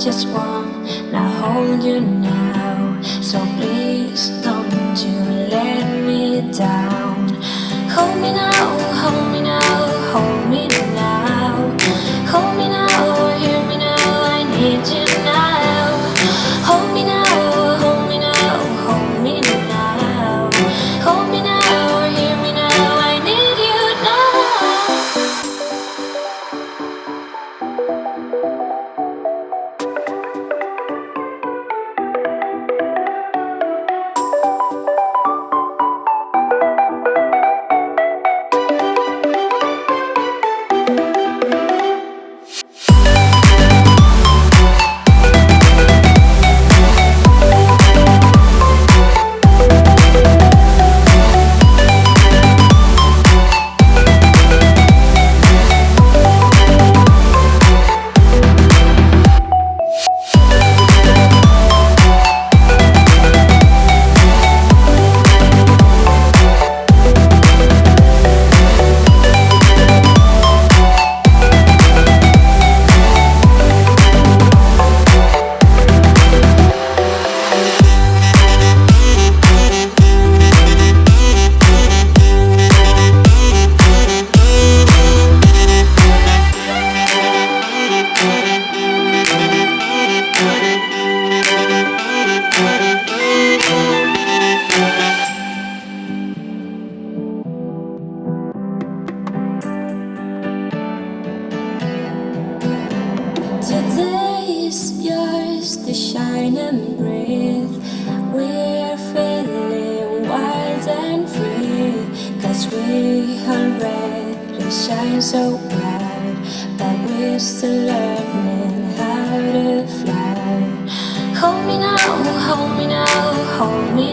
just wanna hold you now. So please don't you let me down. Hold me now, hold me now, hold me now. Hold me now, or hear me now, I need you now. Hold me now, hold me now, hold me now. Hold me now, or hear me now, I need you now. Today is yours to shine and breathe. We're feeling wild and free, 'cause we already shine so bright, but we're still learning how to fly. Hold me now, hold me now, hold me